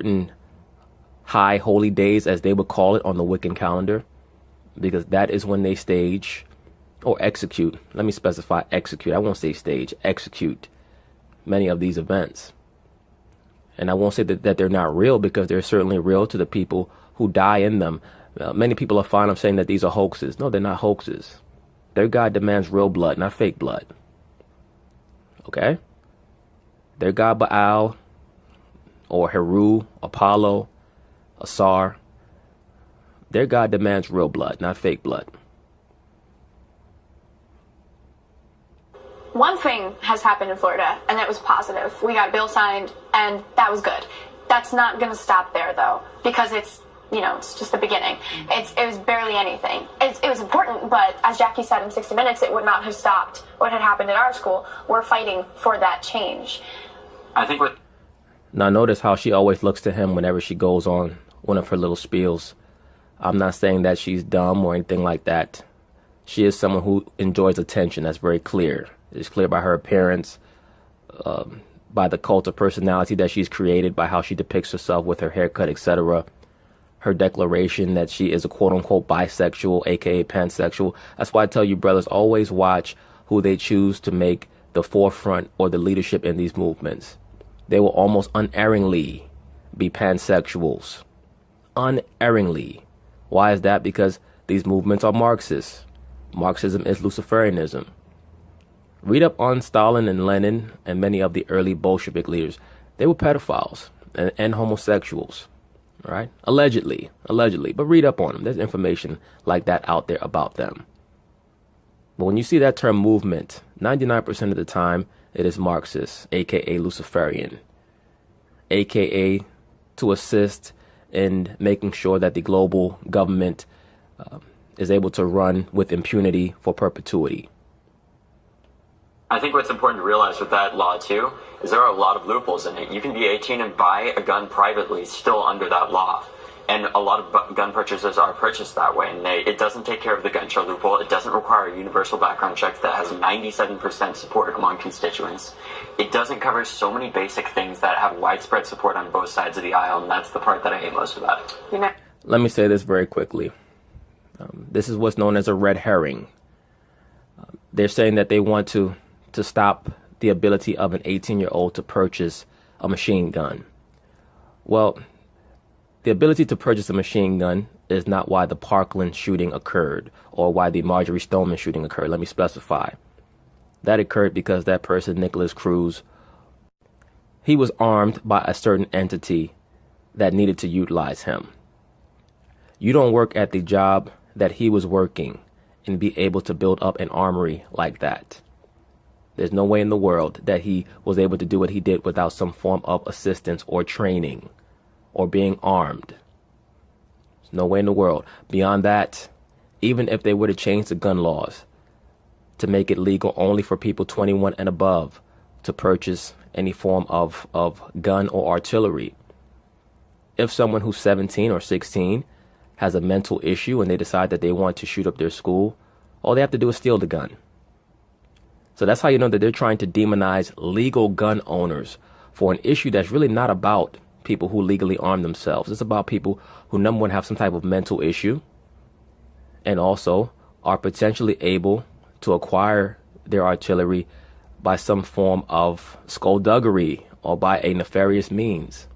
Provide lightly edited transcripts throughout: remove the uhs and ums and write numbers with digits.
certain high holy days, as they would call it on the Wiccan calendar, because that is when they stage or execute. Let me specify execute. I won't say stage, execute many of these events. And I won't say that they're not real, because they're certainly real to the people who die in them. Many people are fond of saying that these are hoaxes. No, they're not hoaxes. Their God demands real blood, not fake blood. Okay? Their God Baal or Heru, Apollo, Asar, their God demands real blood, not fake blood. One thing has happened in Florida, and that was positive. We got a bill signed, and that was good. That's not going to stop there, though, because it's just the beginning. It was barely anything. It was important, but as Jackie said in 60 Minutes, it would not have stopped what had happened at our school. We're fighting for that change. I think what... Now notice how she always looks to him whenever she goes on one of her little spiels. I'm not saying that she's dumb or anything like that. She is someone who enjoys attention. That's very clear. It's clear by her appearance, by the cult of personality that she's created, by how she depicts herself with her haircut, etc. Her declaration that she is a quote-unquote bisexual, aka pansexual. That's why I tell you, brothers, always watch who they choose to make the forefront or the leadership in these movements. They will almost unerringly be pansexuals. Unerringly. Why is that? Because these movements are Marxist. Marxism is Luciferianism. Read up on Stalin and Lenin and many of the early Bolshevik leaders. They were pedophiles and homosexuals, right? Allegedly. But read up on them. There's information like that out there about them. But when you see that term movement, 99% of the time, it is Marxist, aka Luciferian, aka to assist in making sure that the global government is able to run with impunity for perpetuity. I think what's important to realize with that law, too, is there are a lot of loopholes in it. You can be 18 and buy a gun privately still under that law. And a lot of gun purchasers are purchased that way. And it doesn't take care of the gun show loophole. It doesn't require a universal background check that has 97% support among constituents. It doesn't cover so many basic things that have widespread support on both sides of the aisle. And that's the part that I hate most about it. Let me say this very quickly. This is what's known as a red herring. They're saying that they want to stop the ability of an 18-year-old to purchase a machine gun. Well, the ability to purchase a machine gun is not why the Parkland shooting occurred or why the Marjorie Stoneman shooting occurred. Let me specify. That occurred because that person, Nicholas Cruz, he was armed by a certain entity that needed to utilize him. You don't work at the job that he was working and be able to build up an armory like that. There's no way in the world that he was able to do what he did without some form of assistance or training or being armed. There's no way in the world. Beyond that, even if they were to change the gun laws to make it legal only for people 21 and above to purchase any form of gun or artillery, if someone who's 17 or 16 has a mental issue and they decide that they want to shoot up their school, all they have to do is steal the gun. So that's how you know that they're trying to demonize legal gun owners for an issue that's really not about people who legally arm themselves. It's about people who, number one, have some type of mental issue and also are potentially able to acquire their artillery by some form of skullduggery or by a nefarious means.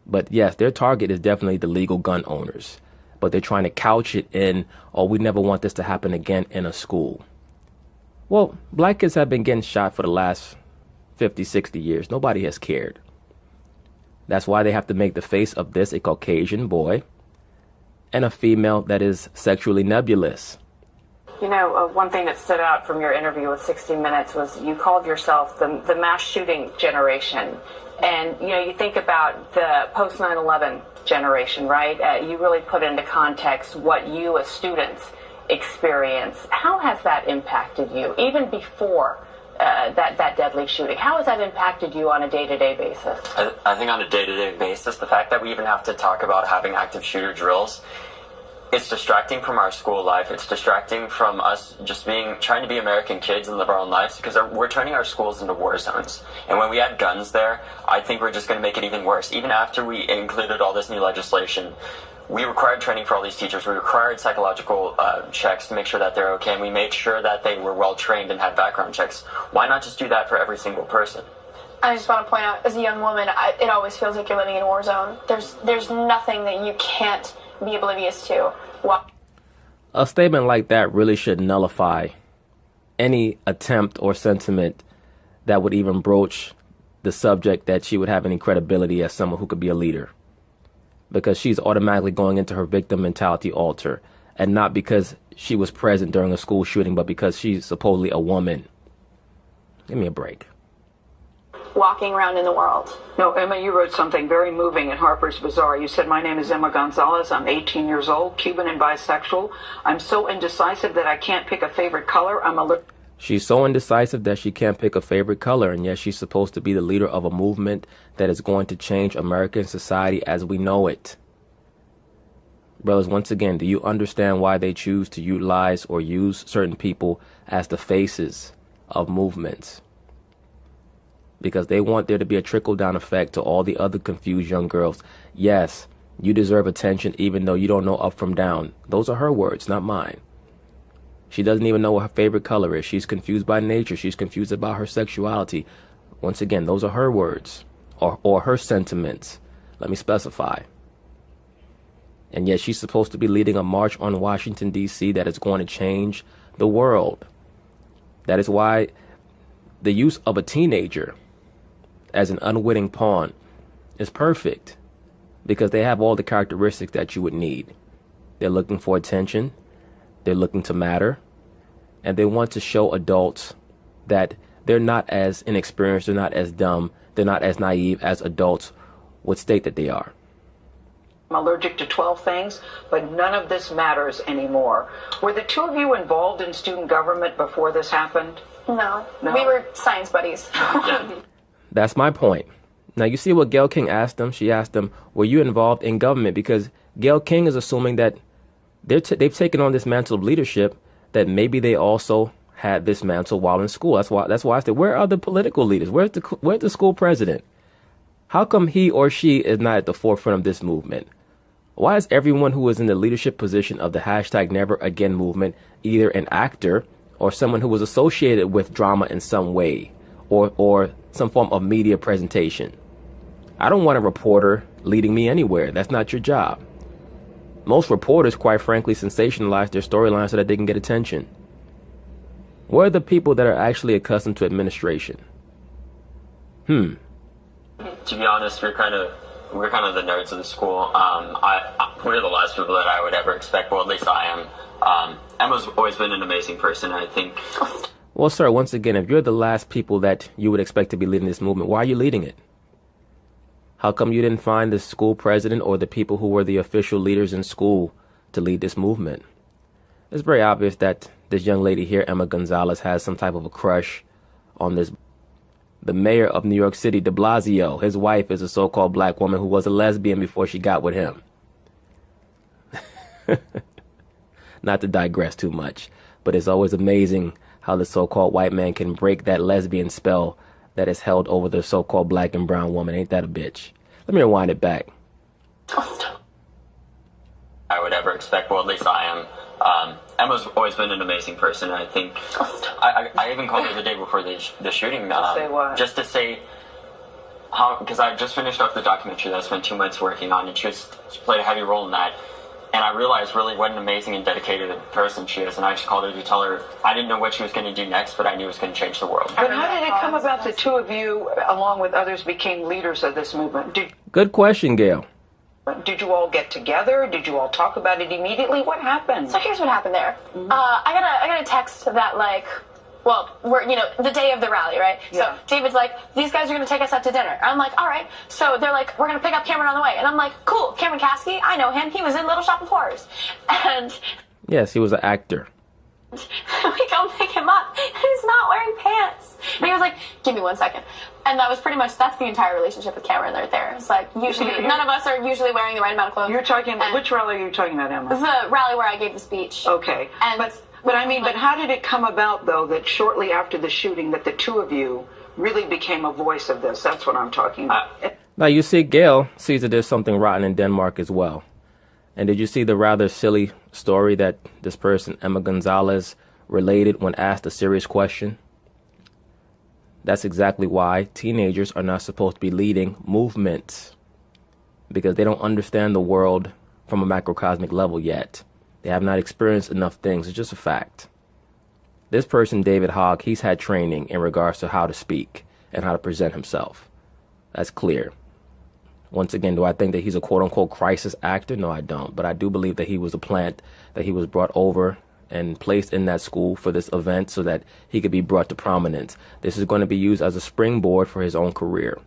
But yes, their target is definitely the legal gun owners. But they're trying to couch it in, oh, we never want this to happen again in a school. Well, black kids have been getting shot for the last 50, 60 years. Nobody has cared. That's why they have to make the face of this a Caucasian boy and a female that is sexually nebulous. One thing that stood out from your interview with 60 Minutes was you called yourself the mass shooting generation. And, you think about the post 9/11 generation, right? You really put into context what you as students experience. How has that impacted you, even before that deadly shooting? How has that impacted you on a day-to-day basis? I think on a day-to-day basis, the fact that we even have to talk about having active shooter drills, it's distracting from our school life. It's distracting from us just trying to be American kids and live our own lives, because we're turning our schools into war zones. And when we add guns there, I think we're just going to make it even worse. Even after we included all this new legislation, we required training for all these teachers. We required psychological checks to make sure that they're okay, and we made sure that they were well trained and had background checks. Why not just do that for every single person? I just want to point out, as a young woman, it always feels like you're living in a war zone. There's nothing that you can't be oblivious to. A statement like that really should nullify any attempt or sentiment that would even broach the subject that she would have any credibility as someone who could be a leader. Because she's automatically going into her victim mentality altar, and not because she was present during a school shooting, but because she's supposedly a woman. Give me a break. Walking around in the world. No, Emma, you wrote something very moving in Harper's Bazaar. You said, "My name is Emma Gonzalez. I'm 18 years old, Cuban and bisexual. I'm so indecisive that I can't pick a favorite color. She's so indecisive that she can't pick a favorite color, and yet she's supposed to be the leader of a movement that is going to change American society as we know it. Brothers, once again, do you understand why they choose to utilize or use certain people as the faces of movements? Because they want there to be a trickle-down effect to all the other confused young girls. Yes, you deserve attention even though you don't know up from down. Those are her words, not mine. She doesn't even know what her favorite color is. She's confused by nature. She's confused about her sexuality. Once again, those are her words or her sentiments. Let me specify. And yet she's supposed to be leading a march on Washington, D.C. that is going to change the world. That is why the use of a teenager as an unwitting pawn is perfect, because they have all the characteristics that you would need. They're looking for attention. They're looking to matter. And they want to show adults that they're not as inexperienced, they're not as dumb, they're not as naive as adults would state that they are. I'm allergic to 12 things, but none of this matters anymore. Were the two of you involved in student government before this happened? No. We were science buddies. That's my point. Now, you see what Gayle King asked them? She asked them, were you involved in government? Because Gayle King is assuming that they've taken on this mantle of leadership, that maybe they also had this mantle while in school. That's why I said, where are the political leaders? Where's the school president? How come he or she is not at the forefront of this movement? Why is everyone who is in the leadership position of the #NeverAgain movement either an actor or someone who was associated with drama in some way, or some form of media presentation? I don't want a reporter leading me anywhere. That's not your job. Most reporters, quite frankly, sensationalize their storylines so that they can get attention. Where are the people that are actually accustomed to administration? To be honest, we're kind of the nerds of the school. We're the last people that I would ever expect. Well, at least I am. Emma's always been an amazing person, I think. Well, sir, once again, if you're the last people that you would expect to be leading this movement, why are you leading it? How come you didn't find the school president or the people who were the official leaders in school to lead this movement? It's very obvious that this young lady here, Emma Gonzalez, has some type of a crush on the mayor of New York City, de Blasio. His wife is a so-called black woman who was a lesbian before she got with him. Not to digress too much, but it's always amazing how the so-called white man can break that lesbian spell that is held over the so-called black and brown woman. Ain't that a bitch? Let me rewind it back. I would ever expect. Well, at least I am. Emma's always been an amazing person, I think. I even called her the day before the shooting. Say what? Just to say how, because I just finished up the documentary that I spent 2 months working on, and she played a heavy role in that. And I realized really what an amazing and dedicated person she is. And I just called her to tell her I didn't know what she was going to do next, but I knew it was going to change the world. But how did it come about the two of you, along with others, became leaders of this movement? Good question, Gayle. Did you all get together? Did you all talk about it immediately? What happened? So here's what happened there. I got a text that, like, well, we're, the day of the rally, right? Yeah. So David's like, these guys are going to take us out to dinner. I'm like, all right. So they're like, we're going to pick up Cameron on the way. And I'm like, cool, Cameron Kasky, I know him. He was in Little Shop of Horrors. And yes, he was an actor. we go pick him up. He's not wearing pants. And he was like, give me 1 second. And that was pretty much, that's the entire relationship with Cameron right there. It's like, usually, none of us are usually wearing the right amount of clothes. You're talking, And which rally are you talking about, Emma? the rally where I gave the speech. Okay. And But I mean, but how did it come about, though, that shortly after the shooting that the two of you really became a voice of this? That's what I'm talking about. Now, you see, Gail sees that there's something rotten in Denmark as well. And did you see the rather silly story that this person, Emma Gonzalez, related when asked a serious question? That's exactly why teenagers are not supposed to be leading movements, because they don't understand the world from a macrocosmic level yet. They have not experienced enough things. It's just a fact. This person, David Hogg, he's had training in regards to how to speak and how to present himself. That's clear. Once again, do I think that he's a quote-unquote crisis actor? No, I don't. But I do believe that he was a plant, that he was brought over and placed in that school for this event so that he could be brought to prominence. This is going to be used as a springboard for his own career.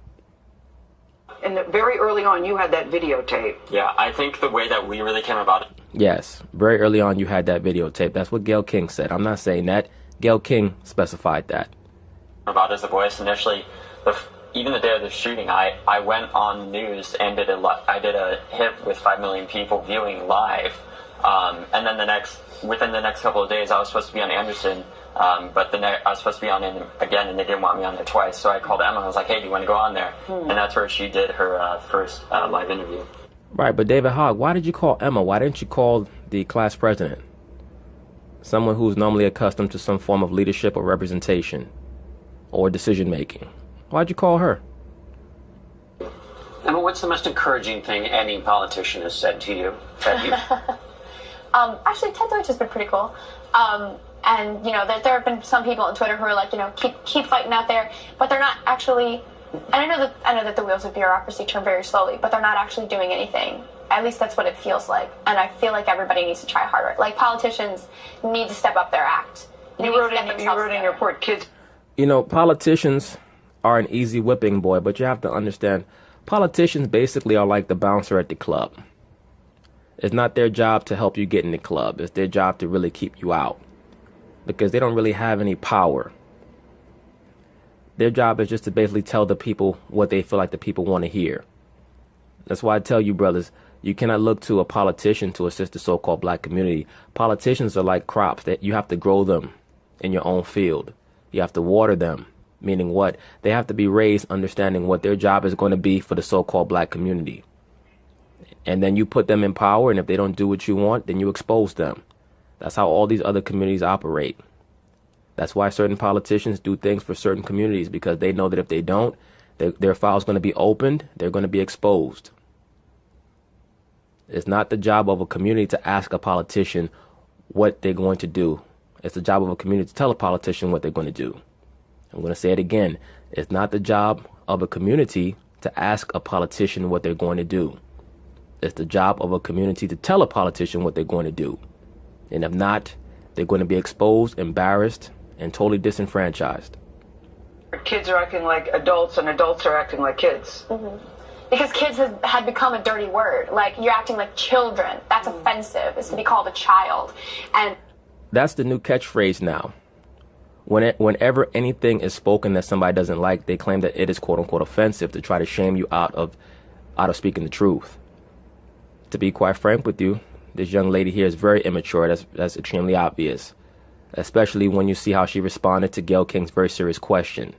And very early on, you had that videotape. Yeah, I think the way that we really came about it. Yes, very early on you had that videotape. That's what Gayle King said. I'm not saying that. Gayle King specified that. About as a voice initially, even the day of the shooting, I went on news and did a hit with 5 million people viewing live, and then within the next couple of days, I was supposed to be on Anderson, but I was supposed to be on it again, and they didn't want me on there twice. So I called Emma and I was like, "Hey, do you want to go on there?" And that's where she did her first live interview. Right, but David Hogg, why did you call Emma? Why didn't you call the class president? Someone who's normally accustomed to some form of leadership or representation or decision making. Why'd you call her? Emma, what's the most encouraging thing any politician has said to you? Actually, Ted Deutsch has been pretty cool. And, you know, there have been some people on Twitter who are like, you know, keep fighting out there, but they're not actually, and I know that the wheels of bureaucracy turn very slowly, but they're not actually doing anything. At least that's what it feels like. And I feel like everybody needs to try harder. Like, politicians need to step up their act. You wrote in your report, kids. You know, politicians are an easy whipping boy, but you have to understand, politicians basically are like the bouncer at the club. It's not their job to help you get in the club. It's their job to really keep you out, because they don't really have any power. Their job is just to basically tell the people what they feel like the people want to hear. That's why I tell you, brothers, you cannot look to a politician to assist the so-called black community. Politicians are like crops that you have to grow them in your own field. You have to water them, meaning what? They have to be raised understanding what their job is going to be for the so-called black community. And then you put them in power, and if they don't do what you want, then you expose them. That's how all these other communities operate. That's why certain politicians do things for certain communities, because they know that if they don't, their file's going to be opened, they're going to be exposed. It's not the job of a community to ask a politician what they're going to do. It's the job of a community to tell a politician what they're going to do. I'm going to say it again. It's not the job of a community to ask a politician what they're going to do. It's the job of a community to tell a politician what they're going to do. And if not, they're going to be exposed, embarrassed, and totally disenfranchised. Kids are acting like adults, and adults are acting like kids. Mm-hmm. Because kids had become a dirty word. Like, you're acting like children. That's offensive, is to be called a child. And that's the new catchphrase now. Whenever anything is spoken that somebody doesn't like, they claim that it is quote unquote offensive to try to shame you out of speaking the truth. To be quite frank with you, this young lady here is very immature. That's extremely obvious, especially when you see how she responded to Gayle King's very serious question.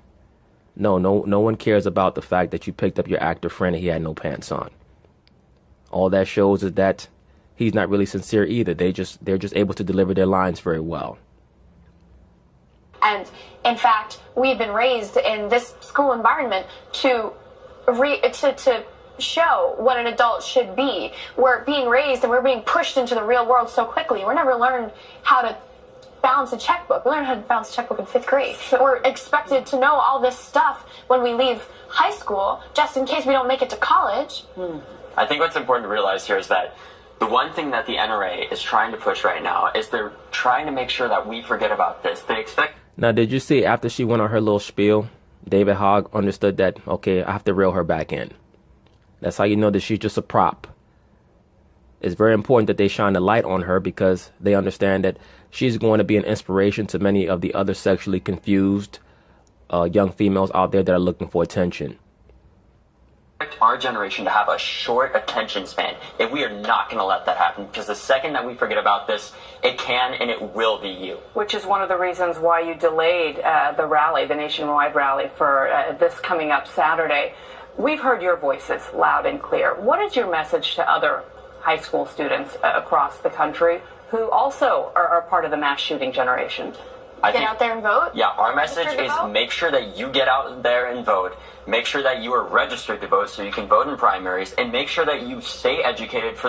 No one cares about the fact that you picked up your actor friend and he had no pants on. All that shows is that he's not really sincere either. They're just able to deliver their lines very well. And in fact, we've been raised in this school environment to show what an adult should be. We're being raised and we're being pushed into the real world so quickly. We're never learned how to balance a checkbook. We learned how to balance a checkbook in 5th grade. We're expected to know all this stuff when we leave high school, just in case we don't make it to college. I think what's important to realize here is that the one thing that the NRA is trying to push right now is they're trying to make sure that we forget about this. They expect... Now, did you see after she went on her little spiel, David Hogg understood that, okay, I have to reel her back in. That's how you know that she's just a prop. It's very important that they shine a light on her, because they understand that she's going to be an inspiration to many of the other sexually confused young females out there that are looking for attention. Our generation to have a short attention span if we are not going to let that happen, because the second that we forget about this, it can and it will be you. Which is one of the reasons why you delayed the rally, the nationwide rally for this coming up Saturday. We've heard your voices loud and clear. What is your message to other high school students across the country who also are part of the mass shooting generation? I Get think, out there and vote. Yeah, our message Register to is vote. make sure that you get out there and vote. Make sure that you are registered to vote so you can vote in primaries, and make sure that you stay educated for the